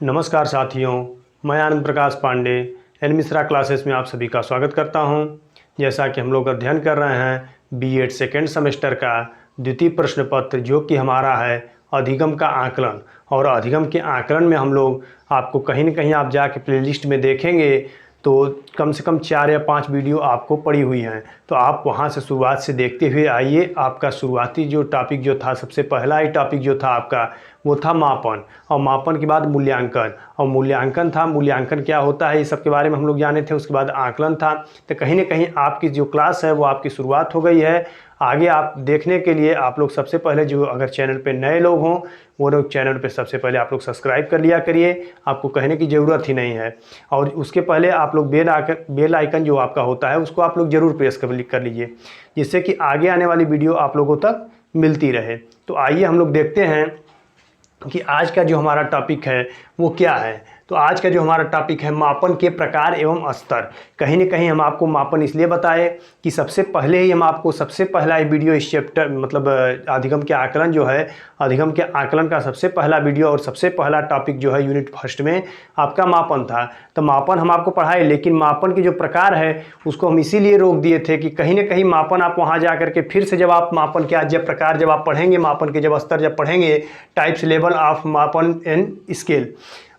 नमस्कार साथियों, मैं आनंद प्रकाश पांडे एन मिश्रा क्लासेस में आप सभी का स्वागत करता हूं। जैसा कि हम लोग अध्ययन कर रहे हैं बीएड सेकेंड सेमेस्टर का द्वितीय प्रश्न पत्र, जो कि हमारा है अधिगम का आकलन। और अधिगम के आकलन में हम लोग आपको कहीं ना कहीं आप जाके प्लेलिस्ट में देखेंगे तो कम से कम 4 या 5 वीडियो आपको पड़ी हुई हैं। तो आप वहां से शुरुआत से देखते हुए आइए। आपका शुरुआती जो टॉपिक जो था, सबसे पहला ही टॉपिक जो था आपका, वो था मापन। और मापन के बाद मूल्यांकन, और मूल्यांकन था। मूल्यांकन क्या होता है, ये सब के बारे में हम लोग जाने थे। उसके बाद आकलन था। तो कहीं ना कहीं आपकी जो क्लास है वो आपकी शुरुआत हो गई है। आगे आप देखने के लिए आप लोग सबसे पहले, जो अगर चैनल पे नए लोग हों, वो लोग चैनल पे सबसे पहले आप लोग सब्सक्राइब कर लिया करिए। आपको कहने की ज़रूरत ही नहीं है। और उसके पहले आप लोग बेल आइकन जो आपका होता है उसको आप लोग ज़रूर प्रेस कर लीजिए, जिससे कि आगे आने वाली वीडियो आप लोगों तक मिलती रहे। तो आइए हम लोग देखते हैं कि आज का जो हमारा टॉपिक है वो क्या है। तो आज का जो हमारा टॉपिक है मापन के प्रकार एवं स्तर। कहीं ना कहीं हम आपको मापन इसलिए बताए कि सबसे पहले ही हम आपको सबसे पहला वीडियो इस चैप्टर मतलब अधिगम के आकलन जो है, अधिगम के आकलन का सबसे पहला वीडियो और सबसे पहला टॉपिक जो है यूनिट फर्स्ट में आपका मापन था। तो मापन हम आपको पढ़ाए, लेकिन मापन के जो प्रकार है उसको हम इसीलिए रोक दिए थे कि कहीं ना कहीं मापन आप वहाँ जा करके फिर से जब आप मापन के जब प्रकार जब आप पढ़ेंगे, मापन के जब स्तर जब पढ़ेंगे, टाइप्स लेवल ऑफ मापन एंड स्केल,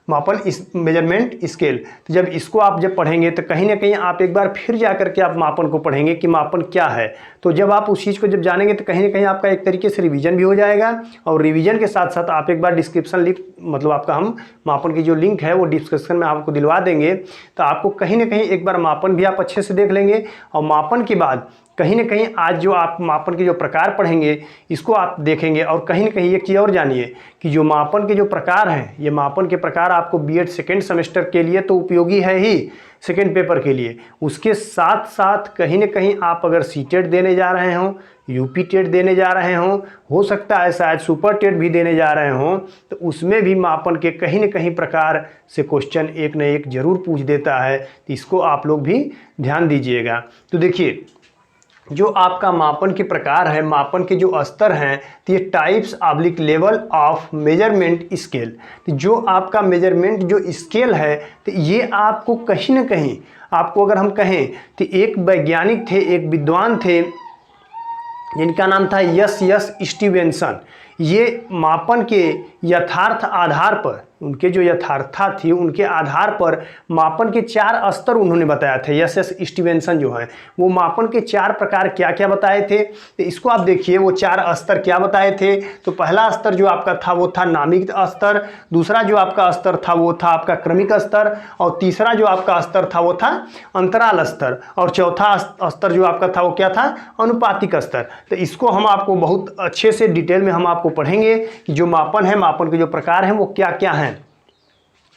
मापन इस मेजरमेंट स्केल, तो जब इसको आप जब पढ़ेंगे तो कहीं ना कहीं आप एक बार फिर जा करके आप मापन को पढ़ेंगे कि मापन क्या है। तो जब आप उस चीज़ को जब जानेंगे तो कहीं ना कहीं आपका एक तरीके से रिवीजन भी हो जाएगा। और रिवीजन के साथ साथ आप एक बार डिस्क्रिप्शन लिंक, मतलब आपका हम मापन की जो लिंक है वो डिस्क्रिप्शन में आपको दिलवा देंगे। तो आपको कहीं ना कहीं एक बार मापन भी आप अच्छे से देख लेंगे। और मापन के बाद कहीं ना कहीं आज जो आप मापन के जो प्रकार पढ़ेंगे इसको आप देखेंगे। और कहीं ना कहीं एक चीज़ और जानिए कि जो मापन के जो प्रकार हैं, ये मापन के प्रकार आपको बीएड सेकेंड सेमेस्टर के लिए तो उपयोगी है ही, सेकेंड पेपर के लिए। उसके साथ साथ कहीं ना कहीं आप अगर सीटेट देने जा रहे हों, यूपी टेट देने जा रहे हों, हो सकता है शायद सुपर टेट भी देने जा रहे हों, तो उसमें भी मापन के कहीं ना कहीं प्रकार से क्वेश्चन एक न एक जरूर पूछ देता है। तो इसको आप लोग भी ध्यान दीजिएगा। तो देखिए, जो आपका मापन के प्रकार है, मापन के जो स्तर हैं, तो ये types oblique level of measurement scale. तो जो आपका मेजरमेंट जो स्केल है, तो ये आपको कहीं ना कहीं, आपको अगर हम कहें तो एक वैज्ञानिक थे, एक विद्वान थे जिनका नाम था यस स्टीवेंसन। ये मापन के यथार्थ आधार पर, उनके जो यथार्थता थी उनके आधार पर मापन के 4 स्तर उन्होंने बताया थे। यस स्टीवेंसन जो है वो मापन के 4 प्रकार क्या क्या बताए थे। तो इसको आप देखिए, वो 4 स्तर क्या बताए थे। तो पहला स्तर जो आपका था वो था नामिक स्तर, दूसरा जो आपका स्तर था वो था आपका क्रमिक स्तर, और तीसरा जो आपका स्तर था वो था अंतराल स्तर, और चौथा स्तर जो आपका था वो क्या था, अनुपातिक स्तर। तो इसको हम आपको बहुत अच्छे से डिटेल में हम आपको पढ़ेंगे कि जो मापन है, मापन के जो प्रकार हैं वो क्या क्या हैं।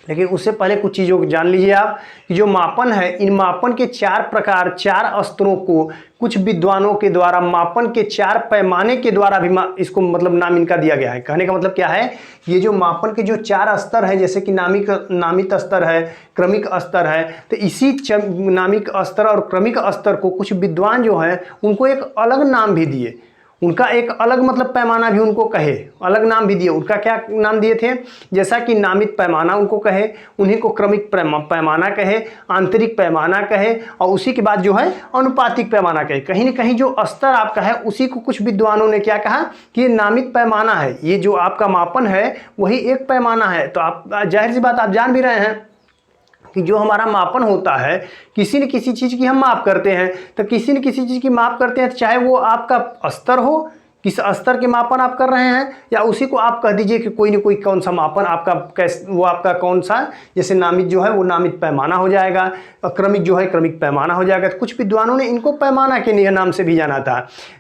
लेकिन उससे पहले कुछ चीज़ों को जान लीजिए आप कि जो मापन है, इन मापन के 4 प्रकार, 4 स्तरों को कुछ विद्वानों के द्वारा मापन के 4 पैमाने के द्वारा भी इसको मतलब नाम इनका दिया गया है। कहने का मतलब क्या है, ये जो मापन के जो 4 स्तर हैं, जैसे कि नामिक स्तर है, क्रमिक स्तर है, तो इसी नामिक स्तर और क्रमिक स्तर को कुछ विद्वान जो हैं उनको एक अलग नाम भी दिए, उनका एक अलग मतलब पैमाना भी उनको कहे, अलग नाम भी दिए। उनका क्या नाम दिए थे, जैसा कि नामित पैमाना उनको कहे, उन्हीं को क्रमिक पैमाना कहे, आंतरिक पैमाना कहे, और उसी के बाद जो है अनुपातिक पैमाना कहे। कहीं ना कहीं जो स्तर आपका है उसी को कुछ विद्वानों ने क्या कहा कि ये नामित पैमाना है, ये जो आपका मापन है वही एक पैमाना है। तो आप जाहिर सी बात आप जान भी रहे हैं कि जो हमारा मापन होता है, किसी न किसी चीज़ की हम माप करते हैं। तो किसी न किसी चीज़ की माप करते हैं, तो चाहे वो आपका स्तर हो, किस स्तर के मापन आप कर रहे हैं, या उसी को आप कह दीजिए कि कोई न कोई कौन सा मापन आपका वो आपका कौन सा, जैसे नामित जो है वो नामित पैमाना हो जाएगा, और क्रमिक जो है क्रमिक पैमाना हो जाएगा। तो कुछ विद्वानों ने इनको पैमाना के नाम से भी जाना था,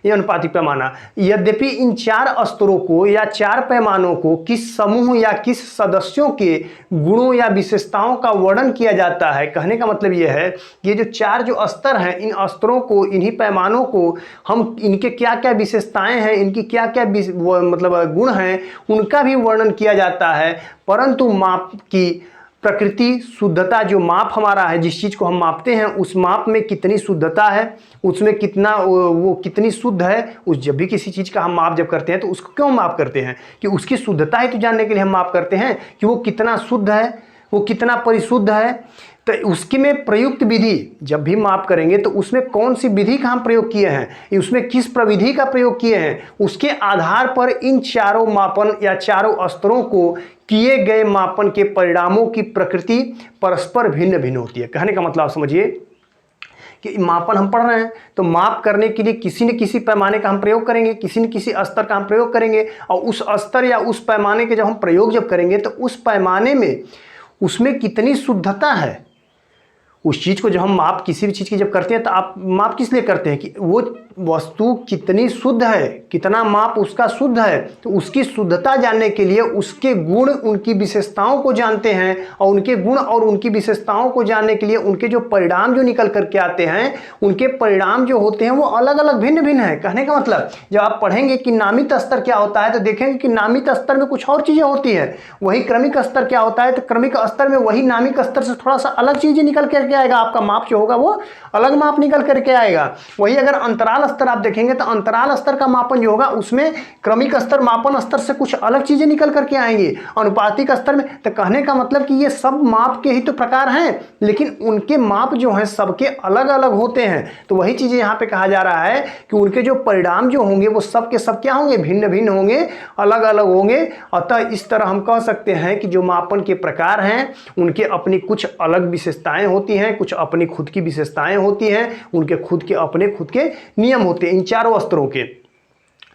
ये अनुपातिक पैमाना। यद्यपि इन 4 स्तरों को या 4 पैमानों को किस समूह या किस सदस्यों के गुणों या विशेषताओं का वर्णन किया जाता है, कहने का मतलब ये है कि ये जो 4 जो स्तर हैं, इन स्तरों को, इन्हीं पैमानों को हम, इनके क्या क्या विशेषताएं हैं, इनकी क्या क्या मतलब गुण हैं, उनका भी वर्णन किया जाता है। परंतु माप की प्रकृति शुद्धता, जो माप हमारा है, जिस चीज़ को हम मापते हैं उस माप में कितनी शुद्धता है, उसमें कितना वो कितनी शुद्ध है। उस जब भी किसी चीज़ का हम माप जब करते हैं तो उसको क्यों माप करते हैं कि उसकी शुद्धता ही तो जानने के लिए हम माप करते हैं कि वो कितना शुद्ध है, वो कितना परिशुद्ध है। तो उसकी में प्रयुक्त विधि जब भी माप करेंगे तो उसमें कौन सी विधि का हम प्रयोग किए हैं, उसमें किस प्रविधि का प्रयोग किए हैं, उसके आधार पर इन चारों मापन या चारों स्तरों को किए गए मापन के परिणामों की प्रकृति परस्पर भिन्न भिन्न होती है। कहने का मतलब समझिए कि मापन हम पढ़ रहे हैं तो माप करने के लिए किसी न किसी पैमाने का हम प्रयोग करेंगे, किसी न किसी स्तर का हम प्रयोग करेंगे, और उस स्तर या उस पैमाने के जब हम प्रयोग जब करेंगे तो उस पैमाने में उसमें कितनी शुद्धता है। उस चीज़ को जब हम माप किसी भी चीज़ की जब करते हैं तो आप माप किस लिए करते हैं कि वो वस्तु कितनी शुद्ध है, कितना माप उसका शुद्ध है। तो उसकी शुद्धता जानने के लिए उसके गुण, उनकी विशेषताओं को जानते हैं, और उनके गुण और उनकी विशेषताओं को जानने के लिए उनके जो परिणाम जो निकल करके आते हैं, उनके परिणाम जो होते हैं वो अलग अलग भिन्न भिन्न है। कहने का मतलब जब आप पढ़ेंगे कि नामित स्तर क्या होता है तो देखेंगे कि नामित स्तर में कुछ और चीज़ें होती हैं, वही क्रमिक स्तर क्या होता है तो क्रमिक स्तर में वही नामिक स्तर से थोड़ा सा अलग चीज़ें निकल करके आएगा, आपका माप जो होगा वो अलग माप निकल करके आएगा। वही अगर अंतराल स्तर आप देखेंगे तो अंतराल स्तर का मापन जो होगा उसमें क्रमिक स्तर मापन स्तर से कुछ अलग चीजें निकल करके आएंगी। अनुपातिक स्तर में तो कहने का मतलब कि ये सब माप के ही तो प्रकार हैं, लेकिन उनके माप जो हैं सबके अलग अलग होते हैं। तो वही चीजें यहाँ पे कहा जा रहा है कि उनके जो परिणाम जो होंगे वो सब के सब क्या होंगे, भिन्न भिन्न होंगे, अलग अलग होंगे। अतः इस तरह हम कह सकते हैं कि जो मापन के प्रकार हैं उनके अपनी कुछ अलग विशेषताएं होती हैं, कुछ अपनी खुद की विशेषताएं होती हैं, उनके खुद के अपने खुद के नियम होते हैं इन चारों स्तरों के।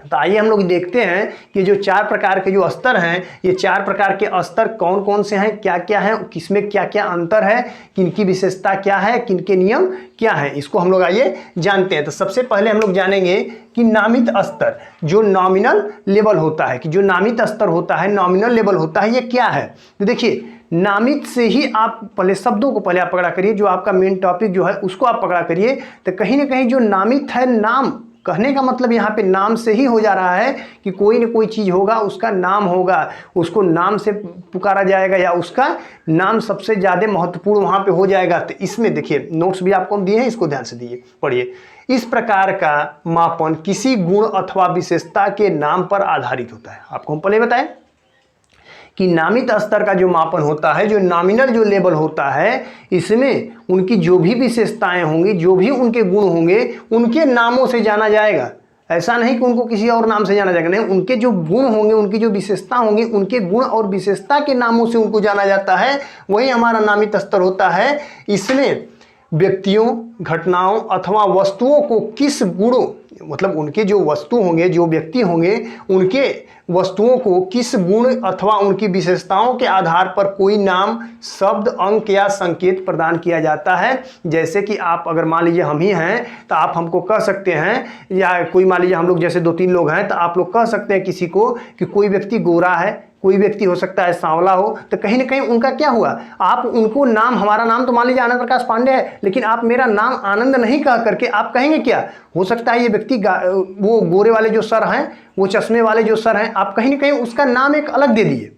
तो आइए हम लोग देखते हैं कि जो चार प्रकार के जो स्तर हैं, ये चार प्रकार के स्तर कौन कौन से हैं, क्या क्या हैं, किसमें क्या क्या अंतर है, किनकी विशेषता क्या है, किनके नियम क्या है, इसको हम लोग आइए जानते हैं। तो सबसे पहले हम लोग जानेंगे कि नामित स्तर, जो नॉमिनल लेवल होता है, कि जो नामित स्तर होता है, नॉमिनल लेवल होता है, ये क्या है। तो देखिए नामित से ही आप पहले शब्दों को पहले आप पकड़ा करिए, जो आपका मेन टॉपिक जो है उसको आप पकड़ा करिए। तो कहीं ना कहीं जो नामित है, नाम कहने का मतलब यहाँ पे नाम से ही हो जा रहा है कि कोई न कोई चीज़ होगा उसका नाम होगा, उसको नाम से पुकारा जाएगा या उसका नाम सबसे ज़्यादा महत्वपूर्ण वहाँ पे हो जाएगा। तो इसमें देखिए नोट्स भी आपको हम दिए हैं, इसको ध्यान से दिए पढ़िए। इस प्रकार का मापन किसी गुण अथवा विशेषता के नाम पर आधारित होता है। आपको हम पहले बताएं कि नामित स्तर का जो मापन होता है, जो नॉमिनल जो लेवल होता है, इसमें उनकी जो भी विशेषताएं होंगी, जो भी उनके गुण होंगे, उनके नामों से जाना जाएगा। ऐसा नहीं कि उनको किसी और नाम से जाना जाएगा, नहीं, उनके जो गुण होंगे, उनकी जो विशेषता होंगी, उनके गुण और विशेषता के नामों से उनको जाना जाता है। वही हमारा नामित स्तर होता है। इसमें व्यक्तियों, घटनाओं अथवा वस्तुओं को किस गुणों, मतलब उनके जो वस्तु होंगे, जो व्यक्ति होंगे, उनके वस्तुओं को किस गुण अथवा उनकी विशेषताओं के आधार पर कोई नाम, शब्द, अंक या संकेत प्रदान किया जाता है। जैसे कि आप अगर मान लीजिए हम ही हैं तो आप हमको कह सकते हैं, या कोई मान लीजिए हम लोग जैसे 2-3 लोग हैं तो आप लोग कह सकते हैं किसी को कि कोई व्यक्ति गोरा है, कोई व्यक्ति हो सकता है सांवला हो। तो कहीं ना कहीं उनका क्या हुआ, आप उनको नाम, हमारा नाम तो मान लीजिए आनंद प्रकाश पांडे है, लेकिन आप मेरा नाम आनंद नहीं कह करके आप कहेंगे क्या, हो सकता है ये व्यक्ति वो गोरे वाले जो सर हैं, वो चश्मे वाले जो सर हैं, आप कहीं ना कहीं उसका नाम एक अलग दे दिए।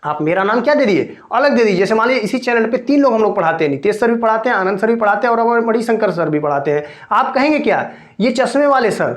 आप मेरा नाम क्या दे दिए, अलग दे दीजिए। जैसे मान लीजिए इसी चैनल पे 3 लोग हम लोग पढ़ाते हैं, नितेश सर भी पढ़ाते हैं, आनंद सर भी पढ़ाते हैं और मणिशंकर सर भी पढ़ाते हैं। आप कहेंगे क्या, ये चश्मे वाले सर,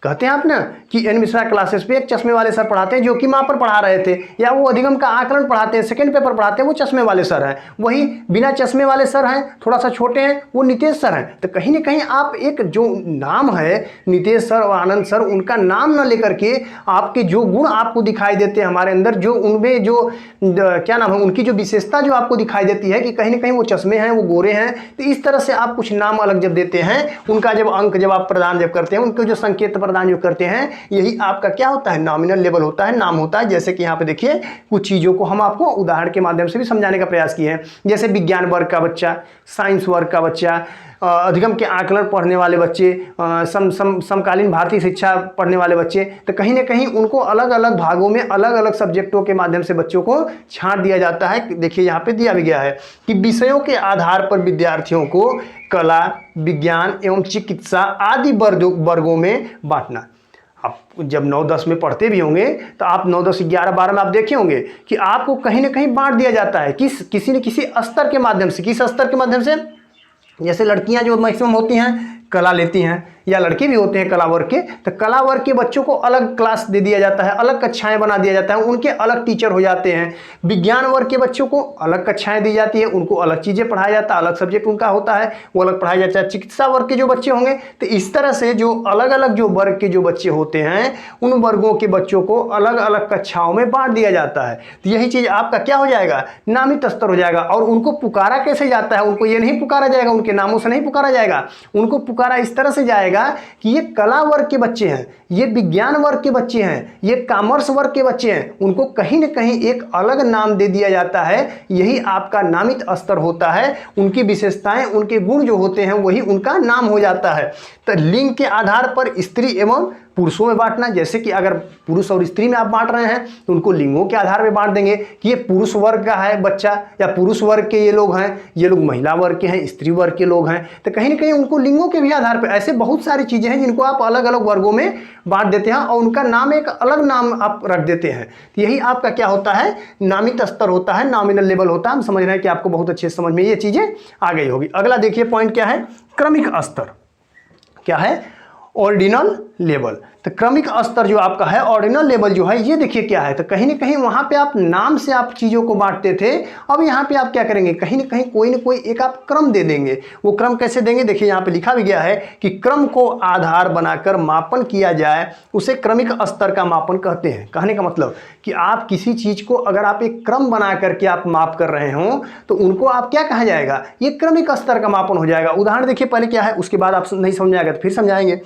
कहते हैं आप ना कि एन मिश्रा क्लासेस पे एक चश्मे वाले सर पढ़ाते हैं जो कि वहाँ पर पढ़ा रहे थे, या वो अधिगम का आकलन पढ़ाते हैं, सेकंड पेपर पढ़ाते हैं, वो चश्मे वाले सर हैं। वही बिना चश्मे वाले सर हैं, थोड़ा सा छोटे हैं, वो नितेश सर हैं। तो कहीं ना कहीं आप एक जो नाम है नितेश सर और आनंद सर, उनका नाम न लेकर के आपके जो गुण आपको दिखाई देते हैं हमारे अंदर, जो उनमें जो क्या नाम है, उनकी जो विशेषता जो आपको दिखाई देती है कि कहीं ना कहीं वो चश्मे हैं, वो गोरे हैं, तो इस तरह से आप कुछ नाम अलग जब देते हैं, उनका जब अंक जब आप प्रदान जब करते हैं, उनको जो संकेत प्रदान जो करते हैं, यही आपका क्या होता है, नॉमिनल लेवल होता है, नाम होता है। जैसे कि यहाँ पे देखिए कुछ चीज़ों को हम आपको उदाहरण के माध्यम से भी समझाने का प्रयास किए हैं। जैसे विज्ञान वर्ग का बच्चा, साइंस वर्ग का बच्चा, अधिगम के आकलन पढ़ने वाले बच्चे, समकालीन भारतीय शिक्षा पढ़ने वाले बच्चे, तो कहीं ना कहीं उनको अलग अलग भागों में अलग अलग सब्जेक्टों के माध्यम से बच्चों को छांट दिया जाता है। देखिए यहाँ पे दिया भी गया है कि विषयों के आधार पर विद्यार्थियों को कला, विज्ञान एवं चिकित्सा आदि वर्गों में बांटना। आप जब 9-10 में पढ़ते भी होंगे तो आप 9-10 11-12 में आप देखे होंगे कि आपको कहीं ना कहीं बांट दिया जाता है किसी न किसी स्तर के माध्यम से। किस स्तर के माध्यम से? जैसे लड़कियां जो मैक्सिमम होती हैं कला लेती हैं, या लड़के भी होते हैं कला वर्ग के, तो कला वर्ग के बच्चों को अलग क्लास दे दिया जाता है, अलग कक्षाएं बना दिया जाता है, उनके अलग टीचर हो जाते हैं। विज्ञान वर्ग के बच्चों को अलग कक्षाएं दी जाती है, उनको अलग चीज़ें पढ़ाया जाता है, अलग सब्जेक्ट उनका होता है, वो अलग पढ़ाया जाता है। चिकित्सा वर्ग के जो बच्चे होंगे, तो इस तरह से जो अलग अलग जो वर्ग के जो बच्चे होते हैं उन वर्गों के बच्चों को अलग अलग कक्षाओं में बांट दिया जाता है। तो यही चीज़ आपका क्या हो जाएगा? नामित स्तर हो जाएगा। और उनको पुकारा कैसे जाता है? उनको ये नहीं पुकारा जाएगा, उनके नामों से नहीं पुकारा जाएगा, उनको पुकारा इस तरह से जाएगा कि ये कला वर्ग के बच्चे हैं, ये विज्ञान वर्ग के बच्चे हैं, ये कॉमर्स वर्ग के बच्चे हैं, उनको कहीं न कहीं एक अलग नाम दे दिया जाता है। यही आपका नामित स्तर होता है। उनकी विशेषताएं, उनके गुण जो होते हैं वही उनका नाम हो जाता है। तो लिंग के आधार पर स्त्री एवं पुरुषों में बांटना, जैसे कि अगर पुरुष और स्त्री में आप बांट रहे हैं तो उनको लिंगों के आधार पर बांट देंगे कि ये पुरुष वर्ग का है बच्चा, या पुरुष वर्ग के ये लोग हैं, ये लोग महिला वर्ग के हैं, स्त्री वर्ग के लोग हैं। तो कहीं ना कहीं उनको लिंगों के भी आधार पर ऐसे बहुत सारी चीज़ें हैं जिनको आप अलग अलग वर्गों में बांट देते हैं और उनका नाम एक अलग नाम आप रख देते हैं। तो यही आपका क्या होता है? नामित स्तर होता है, नॉमिनल लेवल होता है। हम समझ रहे हैं कि आपको बहुत अच्छे समझ में ये चीज़ें आ गई होगी। अगला देखिए पॉइंट क्या है? क्रमिक स्तर। क्या है? Ordinal level. तो क्रमिक स्तर जो आपका है, ऑर्डिनल लेवल जो है, ये देखिए क्या है। तो कहीं ना कहीं वहाँ पे आप नाम से आप चीज़ों को बांटते थे, अब यहाँ पे आप क्या करेंगे? कहीं ना कहीं कोई ना कोई एक आप क्रम दे देंगे। वो क्रम कैसे देंगे? देखिए यहाँ पे लिखा भी गया है कि क्रम को आधार बनाकर मापन किया जाए उसे क्रमिक स्तर का मापन कहते हैं। कहने का मतलब कि आप किसी चीज़ को अगर आप एक क्रम बना करके आप माप कर रहे हो तो उनको आप क्या कहा जाएगा? ये क्रमिक स्तर का मापन हो जाएगा। उदाहरण देखिए पहले क्या है, उसके बाद आप नहीं समझ आएगा तो फिर समझाएंगे।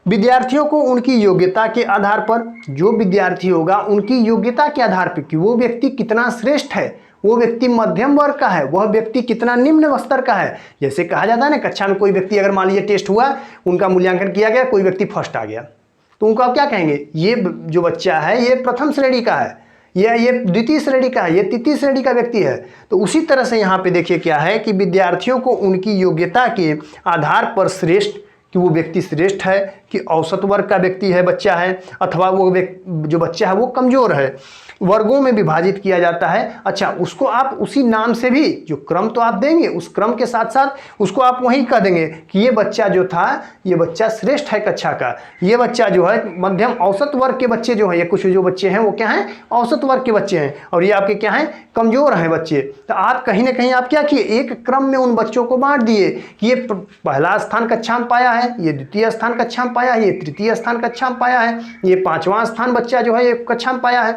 विद्यार्थियों को उनकी योग्यता के आधार पर, जो विद्यार्थी होगा उनकी योग्यता के आधार पर कि वो व्यक्ति कितना श्रेष्ठ है, वो व्यक्ति मध्यम वर्ग का है, वह व्यक्ति कितना निम्न स्तर का है। जैसे कहा जाता है ना, कक्षा में कोई व्यक्ति अगर मान लीजिए टेस्ट हुआ, उनका मूल्यांकन किया गया, कोई व्यक्ति फर्स्ट आ गया, तो उनको आप क्या कहेंगे? ये जो बच्चा है ये प्रथम श्रेणी का है, ये द्वितीय श्रेणी का है, ये तृतीय श्रेणी का व्यक्ति है। तो उसी तरह से यहाँ पे देखिए क्या है कि विद्यार्थियों को उनकी योग्यता के आधार पर श्रेष्ठ, कि वो व्यक्ति श्रेष्ठ है, कि औसत वर्ग का व्यक्ति है, बच्चा है, अथवा वो जो बच्चा है वो कमज़ोर है, वर्गों में विभाजित किया जाता है। अच्छा, उसको आप उसी नाम से भी, जो क्रम तो आप देंगे, उस क्रम के साथ साथ उसको आप वहीं कह देंगे कि ये बच्चा जो था, ये बच्चा श्रेष्ठ है कक्षा का, ये बच्चा जो है मध्यम औसत वर्ग के बच्चे जो हैं, ये कुछ जो बच्चे हैं वो क्या हैं? औसत वर्ग के बच्चे हैं, और ये आपके क्या हैं? कमज़ोर हैं बच्चे। तो आप कहीं ना कहीं आप क्या किए? एक क्रम में उन बच्चों को बांट दिए कि ये पहला स्थान कक्षा में पाया है, ये द्वितीय स्थान कक्षा में पाया है, ये तृतीय स्थान कक्षा में पाया है, ये पांचवां स्थान बच्चा जो है ये कक्षा में पाया है।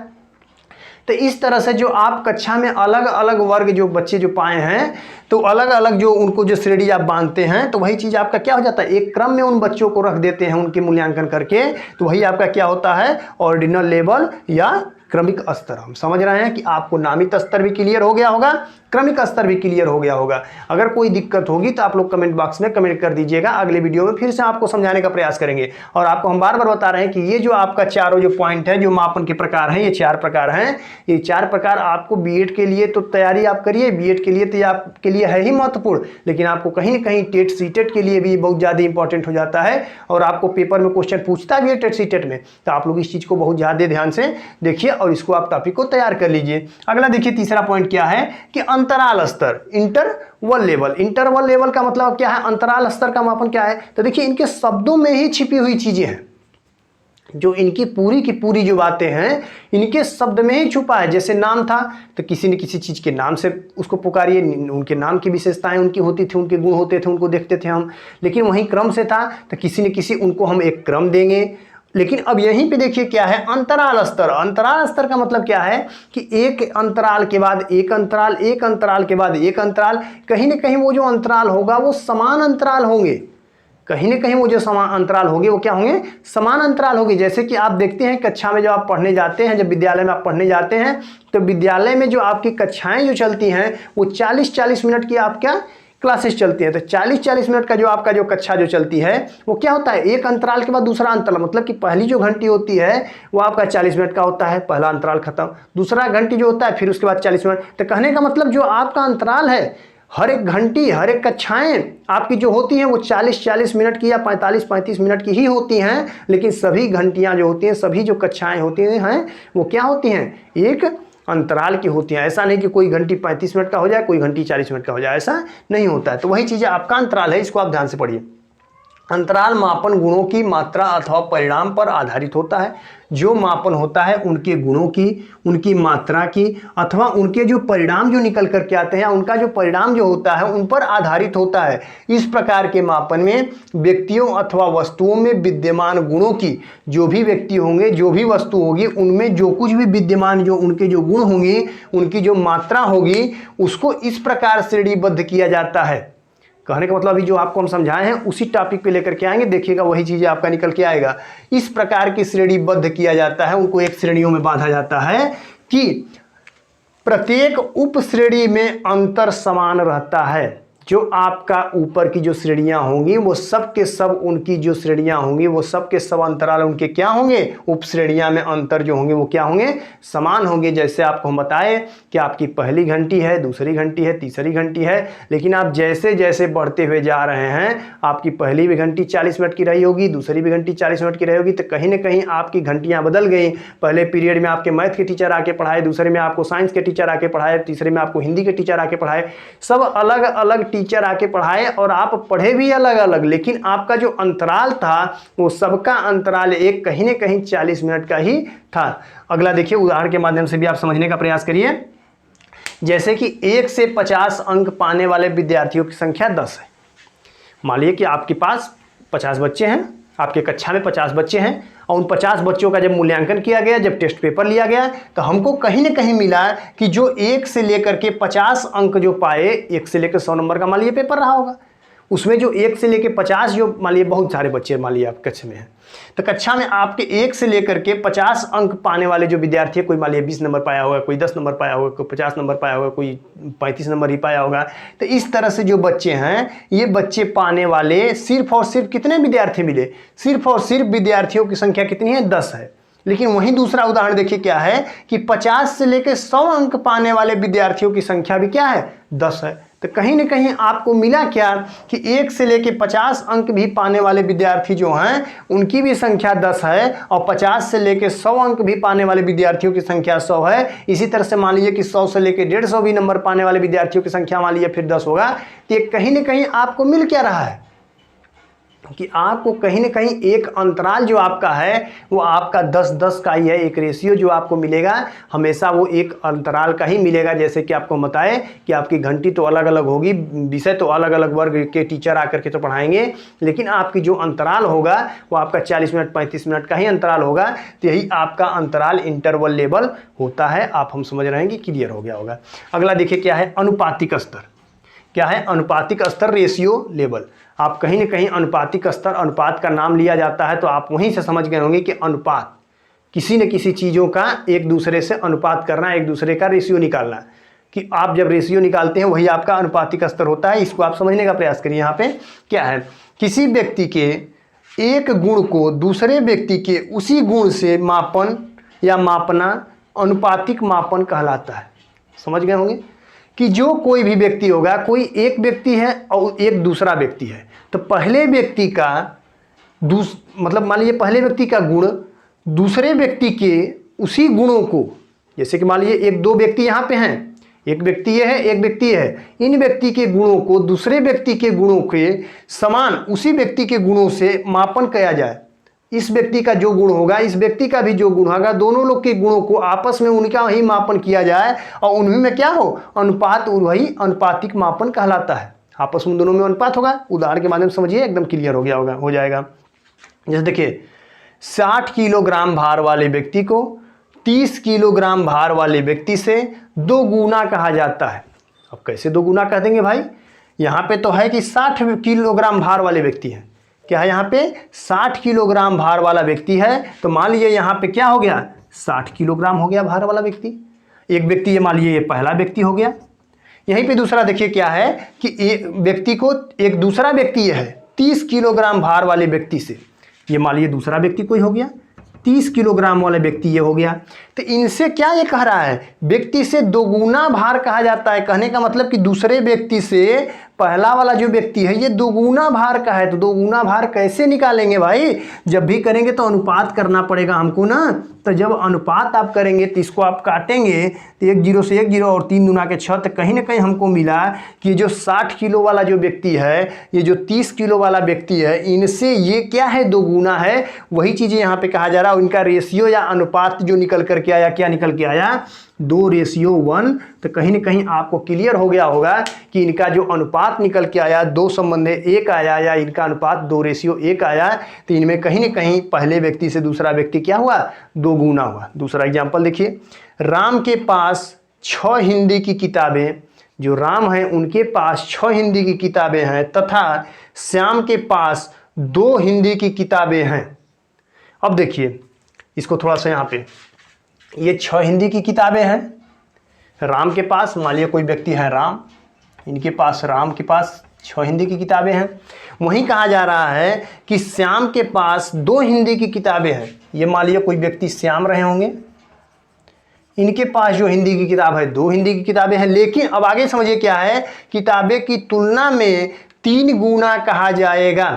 तो इस तरह से जो आप कक्षा में अलग अलग वर्ग जो बच्चे जो पाए हैं, तो अलग अलग जो उनको जो श्रेणी आप बांधते हैं, तो वही चीज़ आपका क्या हो जाता है? एक क्रम में उन बच्चों को रख देते हैं उनके मूल्यांकन करके, तो वही आपका क्या होता है? ऑर्डिनल लेवल या क्रमिक स्तर। हम समझ रहे हैं कि आपको नामित स्तर भी क्लियर हो गया होगा, क्रमिक स्तर भी क्लियर हो गया होगा। अगर कोई दिक्कत होगी तो आप लोग कमेंट बॉक्स में कमेंट कर दीजिएगा, अगले वीडियो में फिर से आपको समझाने का प्रयास करेंगे। और आपको हम बार बार बता रहे हैं कि ये जो आपका चारों जो पॉइंट है, जो मापन के प्रकार हैं, ये 4 प्रकार हैं। ये 4 प्रकार आपको बीएड के लिए तो तैयारी आप करिए, बीएड के लिए तो आपके लिए है ही महत्वपूर्ण, लेकिन आपको कहीं ना कहीं टेट सीटेट के लिए भी बहुत ज़्यादा इंपॉर्टेंट हो जाता है, और आपको पेपर में क्वेश्चन पूछता भी है टेट सीटेट में। तो आप लोग इस चीज़ को बहुत ज़्यादा ध्यान से देखिए और इसको आप टॉपिक को तैयार कर लीजिए। अगला देखिए तीसरा पॉइंट क्या है कि अंतराल स्तर, इंटरवल लेवल। इंटरवल लेवल का मतलब क्या है? अंतराल स्तर का मापन क्या है? तो देखिए इनके शब्दों में ही छिपी हुई चीजें हैं, जो इनकी पूरी की पूरी जो बातें हैं इनके शब्द में ही छुपा है। जैसे नाम था तो किसी न किसी चीज़ के नाम से उसको पुकारिए, उनके नाम की विशेषताएं उनकी होती थी, उनके गुण होते थे, उनको देखते थे हम। लेकिन वहीं क्रम से था तो किसी न किसी उनको हम एक क्रम देंगे। लेकिन अब यहीं पे देखिए क्या है? अंतराल स्तर। अंतराल स्तर का मतलब क्या है कि एक अंतराल के बाद एक अंतराल, एक अंतराल के बाद एक अंतराल, कहीं ना कहीं वो जो अंतराल होगा वो समान अंतराल होंगे। कहीं ना कहीं वो जो समान अंतराल होंगे वो क्या होंगे? समान अंतराल होंगे। जैसे कि आप देखते हैं कक्षा में जब आप पढ़ने जाते हैं, जब विद्यालय में आप पढ़ने जाते हैं, तो विद्यालय में जो आपकी कक्षाएं जो चलती हैं वो 40-40 मिनट की आप क्या क्लासेस चलती हैं। तो 40-40 मिनट का जो आपका जो कक्षा जो चलती है वो क्या होता है? एक अंतराल के बाद दूसरा अंतराल, मतलब कि पहली जो घंटी होती है वो आपका 40 मिनट का होता है, पहला अंतराल खत्म। दूसरा घंटी जो होता है फिर उसके बाद 40 मिनट। तो कहने का मतलब जो आपका अंतराल है हर एक घंटी, हर एक कक्षाएं आपकी जो होती हैं वो 40-40 मिनट की या 45-35 मिनट की ही होती हैं, लेकिन सभी घंटियां जो होती हैं, सभी जो कक्षाएं होती हैं वो क्या होती हैं, एक अंतराल की होती हैं। ऐसा नहीं कि कोई घंटी 35 मिनट का हो जाए, कोई घंटी 40 मिनट का हो जाए, ऐसा नहीं होता है। तो वही चीज़ आपका अंतराल है, इसको आप ध्यान से पढ़िए। अंतराल मापन गुणों की मात्रा अथवा परिणाम पर आधारित होता है। जो मापन होता है उनके गुणों की, उनकी मात्रा की, अथवा उनके जो परिणाम जो निकल करके आते हैं, उनका जो परिणाम जो होता है उन पर आधारित होता है। इस प्रकार के मापन में व्यक्तियों अथवा वस्तुओं में विद्यमान गुणों की, जो भी व्यक्ति होंगे, जो भी वस्तु होगी, उनमें जो कुछ भी विद्यमान जो उनके जो गुण होंगे, उनकी जो मात्रा होगी, उसको इस प्रकार श्रेणीबद्ध किया जाता है। कहने का मतलब अभी जो आपको हम समझाए हैं उसी टॉपिक पे लेकर के आएंगे, देखिएगा वही चीजें आपका निकल के आएगा। इस प्रकार की श्रेणीबद्ध किया जाता है, उनको एक श्रेणियों में बांधा जाता है कि प्रत्येक उप श्रेणी में अंतर समान रहता है। जो आपका ऊपर की जो श्रेणियां होंगी वो सब के सब, उनकी जो श्रेणियां होंगी वो सब के सब अंतराल उनके क्या होंगे, उप श्रेणियां में अंतर जो होंगे वो क्या होंगे, समान होंगे। जैसे आपको हम बताए कि आपकी पहली घंटी है, दूसरी घंटी है, तीसरी घंटी है, लेकिन आप जैसे जैसे बढ़ते हुए जा रहे हैं, आपकी पहली भी घंटी 40 मिनट की रही होगी, दूसरी भी घंटी 40 मिनट की रही होगी, तो कहीं ना कहीं आपकी घंटियां बदल गई। पहले पीरियड में आपके मैथ के टीचर आके पढ़ाए, दूसरे में आपको साइंस के टीचर आके पढ़ाए, तीसरे में आपको हिंदी के टीचर आके पढ़ाए, सब अलग अलग टीचर आके पढ़ाए और आप पढ़े भी अलग अलग, लेकिन आपका जो अंतराल था वो सबका अंतराल एक, कहीं ना कहीं 40 मिनट का ही था। अगला देखिए, उदाहरण के माध्यम से भी आप समझने का प्रयास करिए। जैसे कि 1 से 50 अंक पाने वाले विद्यार्थियों की संख्या 10 है। मान लीजिए कि आपके पास 50 बच्चे हैं, आपके कक्षा में 50 बच्चे हैं, और उन 50 बच्चों का जब मूल्यांकन किया गया, जब टेस्ट पेपर लिया गया, तो हमको कहीं ना कहीं मिला कि जो 1 से लेकर के 50 अंक जो पाए, 1 से लेकर 100 नंबर का मान लीजिए पेपर रहा होगा, उसमें जो 1 से लेकर 50 जो मान लीजिए बहुत सारे बच्चे मान लीजिए आप कक्षा में हैं, तो कक्षा में आपके 1 से लेकर के 50 अंक पाने वाले जो विद्यार्थी है, कोई मान लीजिए 20 नंबर पाया होगा, कोई 10 नंबर पाया होगा, कोई 50 नंबर पाया होगा, कोई 35 नंबर ही पाया होगा। तो इस तरह से जो बच्चे हैं, ये बच्चे पाने वाले सिर्फ और सिर्फ कितने विद्यार्थी मिले, सिर्फ और सिर्फ विद्यार्थियों की संख्या कितनी है, 10 है। लेकिन वहीं दूसरा उदाहरण देखिए क्या है कि 50 से लेकर 100 अंक पाने वाले विद्यार्थियों की संख्या भी क्या है, 10 है। तो कहीं ना कहीं आपको मिला क्या कि 1 से लेकर 50 अंक भी पाने वाले विद्यार्थी जो हैं उनकी भी संख्या 10 है, और 50 से लेकर 100 अंक भी पाने वाले विद्यार्थियों की संख्या 100 है। इसी तरह से मान लीजिए कि 100 से लेकर 150 भी नंबर पाने वाले विद्यार्थियों की संख्या मान लीजिए फिर 10 होगा। तो ये कहीं ना कहीं आपको मिल क्या रहा है कि आपको कहीं ना कहीं एक अंतराल जो आपका है वो आपका 10-10 का ही है। एक रेशियो जो आपको मिलेगा हमेशा वो एक अंतराल का ही मिलेगा। जैसे कि आपको बताए कि आपकी घंटी तो अलग अलग होगी, विषय तो अलग अलग वर्ग के टीचर आकर के तो पढ़ाएंगे, लेकिन आपकी जो अंतराल होगा वो आपका 40 मिनट 35 मिनट का ही अंतराल होगा। तो यही आपका अंतराल इंटरवल लेवल होता है। आप हम समझ रहे हैं कि क्लियर हो गया होगा। अगला देखिए क्या है, अनुपातिक स्तर। क्या है अनुपातिक स्तर, रेशियो लेवल। आप कहीं ना कहीं अनुपातिक स्तर, अनुपात का नाम लिया जाता है तो आप वहीं से समझ गए होंगे कि अनुपात किसी न किसी चीज़ों का एक दूसरे से अनुपात करना, एक दूसरे का रेशियो निकालना, कि आप जब रेशियो निकालते हैं वही आपका अनुपातिक स्तर होता है। इसको आप समझने का प्रयास करिए। यहाँ पे क्या है, किसी व्यक्ति के एक गुण को दूसरे व्यक्ति के उसी गुण से मापन या मापना अनुपातिक मापन कहलाता है। समझ गए होंगे कि जो कोई भी व्यक्ति होगा, कोई एक व्यक्ति है और एक दूसरा व्यक्ति है, तो पहले व्यक्ति का मतलब मान लीजिए पहले व्यक्ति का गुण दूसरे व्यक्ति के उसी गुणों को, जैसे कि मान लीजिए 1-2 व्यक्ति यहाँ पे हैं, एक व्यक्ति ये है, एक व्यक्ति है, इन व्यक्ति के गुणों को दूसरे व्यक्ति के गुणों के समान उसी व्यक्ति के गुणों से मापन किया जाए। इस व्यक्ति का जो गुण होगा, इस व्यक्ति का भी जो गुण होगा, दोनों लोग के गुणों को आपस में उनका ही मापन किया जाए और उन्हीं में क्या हो, अनुपात, वही अनुपातिक मापन कहलाता है। आपस में दोनों में अनुपात होगा। उदाहरण के माध्यम से समझिए, एकदम क्लियर हो गया होगा, हो जाएगा। जैसे देखिए 60 किलोग्राम भार वाले व्यक्ति को 30 किलोग्राम भार वाले व्यक्ति से 2 गुना कहा जाता है। अब कैसे 2 गुना कह देंगे भाई, यहाँ पे तो है कि 60 किलोग्राम भार वाले व्यक्ति हैं। क्या है यहाँ पे 60 किलोग्राम भार वाला व्यक्ति है, तो मान लीजिए यहाँ पे क्या हो गया, 60 किलोग्राम हो गया भार वाला व्यक्ति। एक व्यक्ति, ये मान लीजिए ये पहला व्यक्ति हो गया। यहीं पे दूसरा देखिए क्या है कि एक व्यक्ति को एक दूसरा व्यक्ति ये है 30 किलोग्राम भार वाले व्यक्ति से, ये मान लीजिए दूसरा व्यक्ति कोई हो गया। 30 किलोग्राम वाला व्यक्ति ये हो गया। तो इनसे क्या ये कह रहा है, व्यक्ति से दोगुना भार कहा जाता है। कहने का मतलब कि दूसरे व्यक्ति से पहला वाला जो व्यक्ति है ये दोगुना भार का है। तो दोगुना भार कैसे निकालेंगे भाई, जब भी करेंगे तो अनुपात करना पड़ेगा हमको ना। तो जब अनुपात आप करेंगे तो इसको आप काटेंगे तो 1 0 से 1 0 और 3 दूना के 6। तो कहीं ना कहीं हमको मिला कि जो 60 किलो वाला जो व्यक्ति है, ये जो 30 किलो वाला व्यक्ति है, इनसे ये क्या है, दोगुना है। वही चीज़ यहाँ पे कहा जा रहा है। उनका रेशियो या अनुपात जो निकल करके आया, क्या निकल के आया, 2:1। तो कहीं ना कहीं आपको क्लियर हो गया होगा कि इनका जो अनुपात निकल के आया 2:1 आया, या इनका अनुपात 2:1 आया। तो इनमें कहीं ना कहीं पहले व्यक्ति से दूसरा व्यक्ति क्या हुआ, दोगुना हुआ। दूसरा एग्जाम्पल देखिए, राम के पास 6 हिंदी की किताबें, जो राम हैं उनके पास 6 हिंदी की किताबें हैं, तथा श्याम के पास 2 हिंदी की किताबें हैं। अब देखिए इसको थोड़ा सा यहाँ पे, ये 6 हिंदी की किताबें हैं राम के पास। मान लिया कोई व्यक्ति है राम, इनके पास, राम के पास 6 हिंदी की किताबें हैं। वहीं कहा जा रहा है कि श्याम के पास 2 हिंदी की किताबें हैं। ये मान लिया कोई व्यक्ति श्याम रहे होंगे, इनके पास जो हिंदी की किताब है 2 हिंदी की किताबें हैं। लेकिन अब आगे समझिए क्या है, किताबें की तुलना में 3 गुना कहा जाएगा।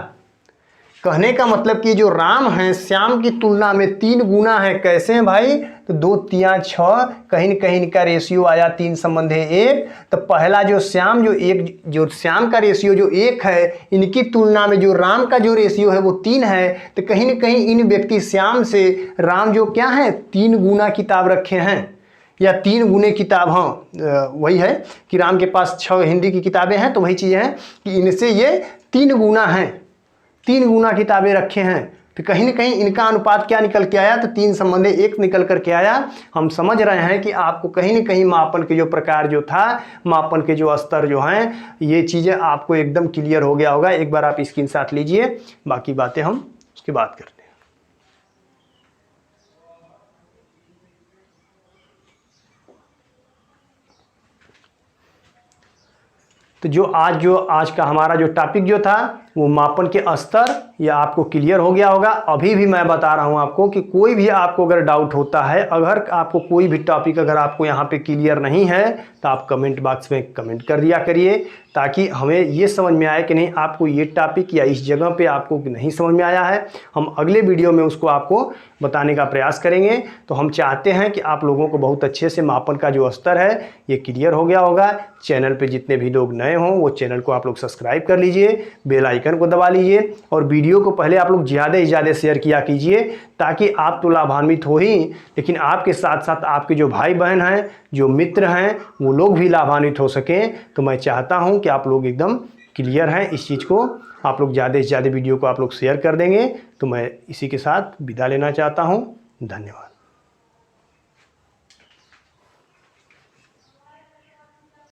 कहने का मतलब कि जो राम है श्याम की तुलना में 3 गुना है। कैसे हैं भाई, तो 2 3 6, कहीं न कहीं इनका रेशियो आया 3:1। तो पहला जो श्याम जो श्याम का रेशियो जो 1 है, इनकी तुलना में जो राम का जो रेशियो है वो 3 है। तो कहीं न कहीं इन व्यक्ति श्याम से राम जो क्या है, 3 गुना किताब रखे हैं, या 3 गुने किताब। हाँ वही है कि राम के पास 6 हिंदी की किताबें हैं, तो वही चीज़ है कि इनसे ये 3 गुना हैं, 3 गुना किताबें रखे हैं। तो कहीं ना कहीं इनका अनुपात क्या निकल के आया, तो 3:1 निकल कर के आया। हम समझ रहे हैं कि आपको कहीं ना कहीं मापन के जो प्रकार जो था, मापन के जो स्तर जो हैं, ये चीज़ें आपको एकदम क्लियर हो गया होगा। एक बार आप स्क्रीनशॉट लीजिए, बाकी बातें हम उसके बाद करते हैं। तो आज का हमारा जो टॉपिक जो था वो मापन के स्तर, ये आपको क्लियर हो गया होगा। अभी भी मैं बता रहा हूँ आपको कि कोई भी आपको अगर डाउट होता है, अगर आपको कोई भी टॉपिक अगर आपको यहाँ पे क्लियर नहीं है, तो आप कमेंट बॉक्स में कमेंट कर दिया करिए, ताकि हमें ये समझ में आए कि नहीं आपको ये टॉपिक या इस जगह पे आपको नहीं समझ में आया है। हम अगले वीडियो में उसको आपको बताने का प्रयास करेंगे। तो हम चाहते हैं कि आप लोगों को बहुत अच्छे से मापन का जो स्तर है ये क्लियर हो गया होगा। चैनल पे जितने भी लोग नए हों वो चैनल को आप लोग सब्सक्राइब कर लीजिए, बेल आइकन को दबा लीजिए, और वीडियो को पहले आप लोग ज़्यादा से ज़्यादा शेयर किया कीजिए, ताकि आप तो लाभान्वित हो ही, लेकिन आपके साथ साथ आपके जो भाई बहन हैं, जो मित्र हैं, वो लोग भी लाभान्वित हो सकें। तो मैं चाहता हूं कि आप लोग एकदम क्लियर हैं इस चीज़ को, आप लोग ज़्यादा से ज़्यादा वीडियो को आप लोग शेयर कर देंगे। तो मैं इसी के साथ विदा लेना चाहता हूं। धन्यवाद।